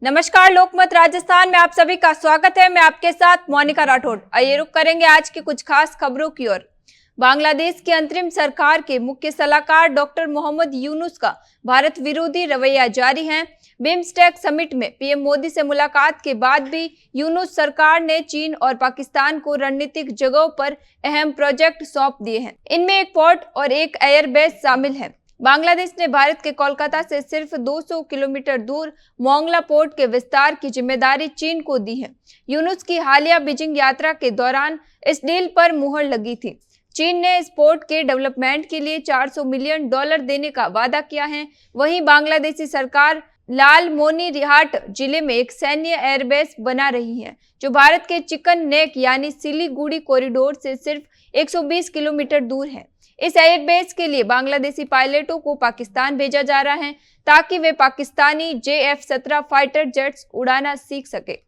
नमस्कार, लोकमत राजस्थान में आप सभी का स्वागत है। मैं आपके साथ मोनिका राठौड़। आइए रुक करेंगे आज की कुछ खास खबरों की ओर। बांग्लादेश की अंतरिम सरकार के मुख्य सलाहकार डॉक्टर मोहम्मद यूनुस का भारत विरोधी रवैया जारी है। बिम्स्टेक समिट में पीएम मोदी से मुलाकात के बाद भी यूनुस सरकार ने चीन और पाकिस्तान को रणनीतिक जगहों पर अहम प्रोजेक्ट सौंप दिए हैं। इनमें एक पोर्ट और एक एयरबेस शामिल है। बांग्लादेश ने भारत के कोलकाता से सिर्फ 200 किलोमीटर दूर मोंगला पोर्ट के विस्तार की जिम्मेदारी चीन को दी है। यूनुस की हालिया बीजिंग यात्रा के दौरान इस डील पर मुहर लगी थी। चीन ने इस पोर्ट के डेवलपमेंट के लिए $400 मिलियन देने का वादा किया है। वहीं बांग्लादेशी सरकार लालमोनीरहाट जिले में एक सैन्य एयरबेस बना रही है, जो भारत के चिकन नेक यानी सिलीगुड़ी कॉरिडोर से सिर्फ 120 किलोमीटर दूर है। इस एयरबेस के लिए बांग्लादेशी पायलटों को पाकिस्तान भेजा जा रहा है, ताकि वे पाकिस्तानी JF-17 फाइटर जेट्स उड़ाना सीख सके।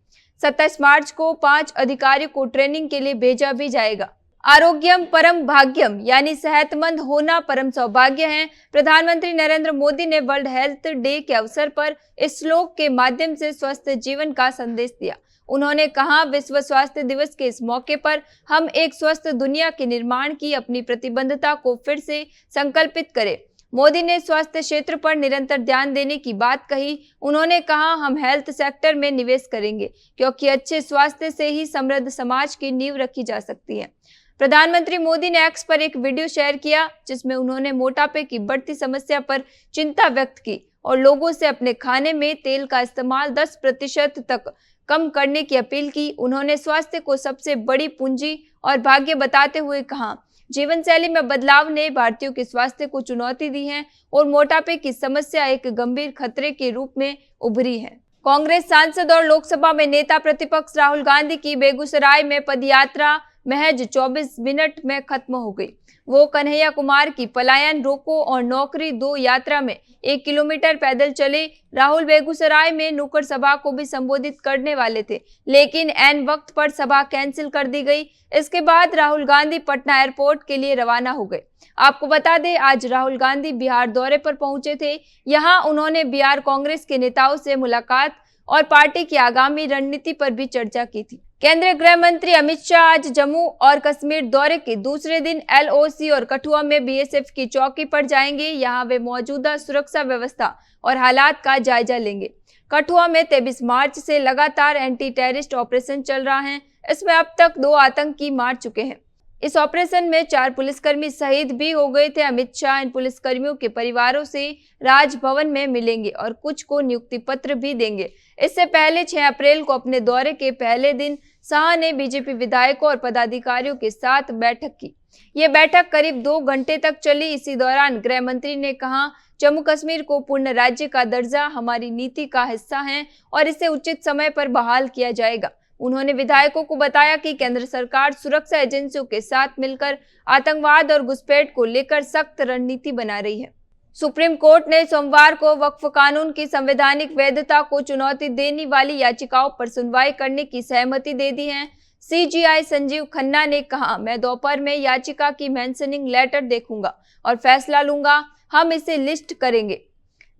27 मार्च को 5 अधिकारियों को ट्रेनिंग के लिए भेजा भी जाएगा। आरोग्यम परम भाग्यम यानी सेहतमंद होना परम सौभाग्य है। प्रधानमंत्री नरेंद्र मोदी ने वर्ल्ड हेल्थ डे के अवसर पर इस श्लोक के माध्यम से स्वस्थ जीवन का संदेश दिया। उन्होंने कहा, विश्व स्वास्थ्य दिवस के इस मौके पर हम एक स्वस्थ दुनिया के निर्माण की अपनी प्रतिबद्धता को फिर से संकल्पित करें। मोदी ने स्वास्थ्य क्षेत्र पर निरंतर ध्यान देने की बात कही। उन्होंने कहा, हम हेल्थ सेक्टर में निवेश करेंगे, क्योंकि अच्छे स्वास्थ्य से ही समृद्ध समाज की नींव रखी जा सकती है। प्रधानमंत्री मोदी ने एक्स पर एक वीडियो शेयर किया, जिसमें उन्होंने मोटापे की बढ़ती समस्या पर चिंता व्यक्त की और लोगों से अपने खाने में तेल का इस्तेमाल 10% तक कम करने की अपील की। उन्होंने स्वास्थ्य को सबसे बड़ी पूंजी और भाग्य बताते हुए कहा, जीवन शैली में बदलाव ने भारतीयों के स्वास्थ्य को चुनौती दी है और मोटापे की समस्या एक गंभीर खतरे के रूप में उभरी है। कांग्रेस सांसद और लोकसभा में नेता प्रतिपक्ष राहुल गांधी की बेगूसराय में पदयात्रा महज 24 मिनट में खत्म हो गई। वो कन्हैया कुमार की पलायन रोको और नौकरी दो यात्रा में 1 किलोमीटर पैदल चले। राहुल बेगूसराय में नुक्कड़ सभा को भी संबोधित करने वाले थे, लेकिन ऐन वक्त पर सभा कैंसिल कर दी गई। इसके बाद राहुल गांधी पटना एयरपोर्ट के लिए रवाना हो गए। आपको बता दें, आज राहुल गांधी बिहार दौरे पर पहुंचे थे। यहाँ उन्होंने बिहार कांग्रेस के नेताओं से मुलाकात और पार्टी की आगामी रणनीति पर भी चर्चा की थी। केंद्रीय गृह मंत्री अमित शाह आज जम्मू और कश्मीर दौरे के दूसरे दिन LOC और कठुआ में BSF की चौकी पर जाएंगे। यहाँ वे मौजूदा सुरक्षा व्यवस्था और हालात का जायजा लेंगे। कठुआ में 23 मार्च से लगातार एंटी टेररिस्ट ऑपरेशन चल रहा है। इसमें अब तक 2 आतंकी मार चुके हैं। इस ऑपरेशन में 4 पुलिसकर्मी शहीद भी हो गए थे। अमित शाह इन पुलिसकर्मियों के परिवारों से राजभवन में मिलेंगे और कुछ को नियुक्ति पत्र भी देंगे। इससे पहले 6 अप्रैल को अपने दौरे के पहले दिन शाह ने बीजेपी विधायकों और पदाधिकारियों के साथ बैठक की। ये बैठक करीब 2 घंटे तक चली। इसी दौरान गृह मंत्री ने कहा, जम्मू कश्मीर को पूर्ण राज्य का दर्जा हमारी नीति का हिस्सा है और इसे उचित समय पर बहाल किया जाएगा। उन्होंने विधायकों को बताया कि केंद्र सरकार सुरक्षा एजेंसियों के साथ मिलकर आतंकवाद और घुसपैठ को लेकर सख्त रणनीति बना रही है। सुप्रीम कोर्ट ने सोमवार को वक्फ कानून की संवैधानिक वैधता को चुनौती देने वाली याचिकाओं पर सुनवाई करने की सहमति दे दी है। CJI संजीव खन्ना ने कहा, मैं दोपहर में याचिका की मेंशनिंग लेटर देखूंगा और फैसला लूंगा। हम इसे लिस्ट करेंगे।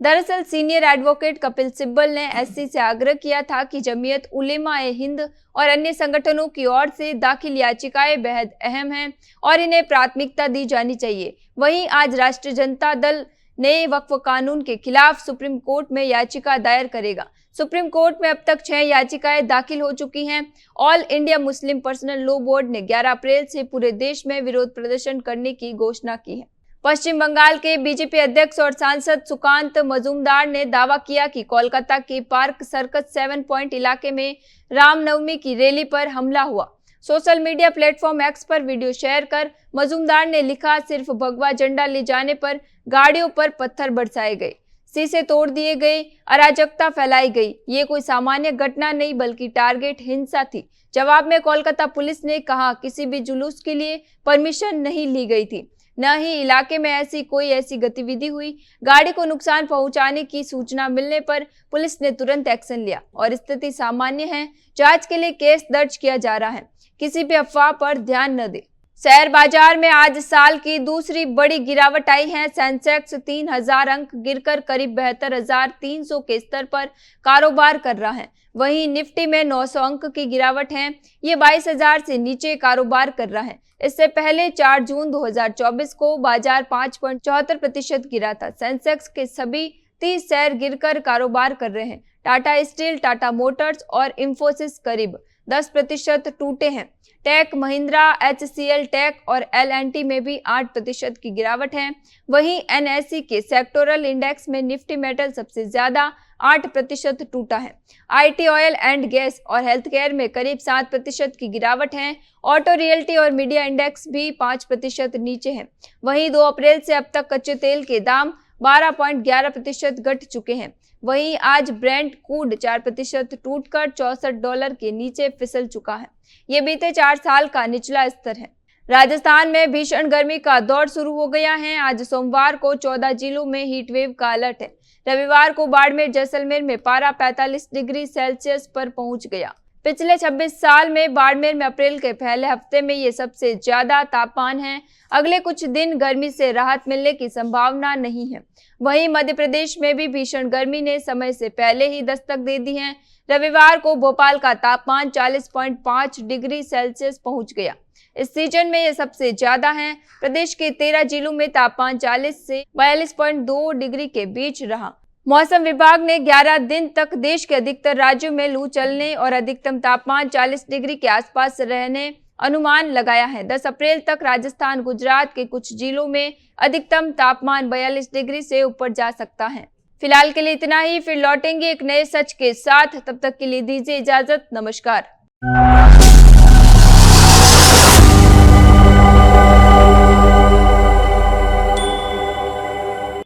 दरअसल सीनियर एडवोकेट कपिल सिब्बल ने SC से आग्रह किया था कि जमीयत उलेमा-ए-हिंद और अन्य संगठनों की ओर से दाखिल याचिकाएं बेहद अहम हैं और इन्हें प्राथमिकता दी जानी चाहिए। वहीं आज राष्ट्रीय जनता दल नए वक्फ कानून के खिलाफ सुप्रीम कोर्ट में याचिका दायर करेगा। सुप्रीम कोर्ट में अब तक 6 याचिकाएं दाखिल हो चुकी हैं। All India Muslim personal law board ने 11 अप्रैल से पूरे देश में विरोध प्रदर्शन करने की घोषणा की है। पश्चिम बंगाल के बीजेपी अध्यक्ष और सांसद सुकांत मजूमदार ने दावा किया कि कोलकाता के पार्क सर्कस 7 पॉइंट इलाके में रामनवमी की रैली पर हमला हुआ। सोशल मीडिया प्लेटफॉर्म एक्स पर वीडियो शेयर कर मजूमदार ने लिखा, सिर्फ भगवा झंडा ले जाने पर गाड़ियों पर पत्थर बरसाए गए, शीशे तोड़ दिए गए, अराजकता फैलाई गई। ये कोई सामान्य घटना नहीं बल्कि टारगेट हिंसा थी। जवाब में कोलकाता पुलिस ने कहा, किसी भी जुलूस के लिए परमिशन नहीं ली गई थी, न ही इलाके में ऐसी गतिविधि हुई। गाड़ी को नुकसान पहुंचाने की सूचना मिलने पर पुलिस ने तुरंत एक्शन लिया और स्थिति सामान्य है। जांच के लिए केस दर्ज किया जा रहा है। किसी भी अफवाह पर ध्यान न दें। शेयर बाजार में आज साल की दूसरी बड़ी गिरावट आई है। सेंसेक्स 3000 अंक गिरकर करीब 72,300 के स्तर पर कारोबार कर रहा है। वहीं निफ्टी में 900 अंक की गिरावट है। ये 22,000 से नीचे कारोबार कर रहा है। इससे पहले 4 जून 2024 को बाजार 5.74% गिरा था। सेंसेक्स के सभी 30 शेयर गिरकर कारोबार कर रहे हैं। टाटा स्टील, टाटा मोटर्स और इंफोसिस करीब 10% टूटे हैं। टेक महिंद्रा, HCL टेक और L&T में भी 8% की गिरावट है। वहीं NSE के सेक्टोरल इंडेक्स में निफ्टी मेटल सबसे ज्यादा 8% टूटा है। IT, ऑयल एंड गैस और हेल्थ केयर में करीब 7% की गिरावट है। ऑटो, रियल्टी और मीडिया इंडेक्स भी 5% नीचे है। वहीं 2 अप्रैल से अब तक कच्चे तेल के दाम 12.11% घट चुके हैं। वहीं आज ब्रेंट क्रूड 4% टूटकर $64 के नीचे फिसल चुका है। ये बीते 4 साल का निचला स्तर है। राजस्थान में भीषण गर्मी का दौर शुरू हो गया है। आज सोमवार को 14 जिलों में हीट वेव का अलर्ट है। रविवार को बाड़मेर, जैसलमेर में पारा 45 डिग्री सेल्सियस पर पहुंच गया। पिछले 26 साल में बाड़मेर में अप्रैल के पहले हफ्ते में ये सबसे ज्यादा तापमान है। अगले कुछ दिन गर्मी से राहत मिलने की संभावना नहीं है। वहीं मध्य प्रदेश में भी भीषण गर्मी ने समय से पहले ही दस्तक दे दी है। रविवार को भोपाल का तापमान 40.5 डिग्री सेल्सियस पहुंच गया। इस सीजन में यह सबसे ज्यादा है। प्रदेश के 13 जिलों में तापमान 40 से 42.2 डिग्री के बीच रहा। मौसम विभाग ने 11 दिन तक देश के अधिकतर राज्यों में लू चलने और अधिकतम तापमान 40 डिग्री के आसपास रहने अनुमान लगाया है। 10 अप्रैल तक राजस्थान, गुजरात के कुछ जिलों में अधिकतम तापमान 42 डिग्री से ऊपर जा सकता है। फिलहाल के लिए इतना ही। फिर लौटेंगे एक नए सच के साथ। तब तक के लिए दीजिए इजाजत। नमस्कार।